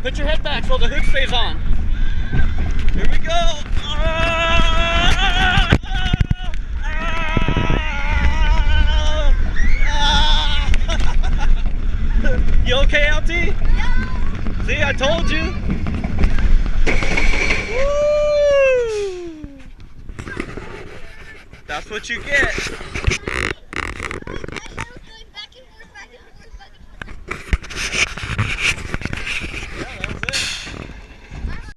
Put your head back so the hood stays on. Here we go. You okay, LT? Yeah. See, I told you. Woo! That's what you get.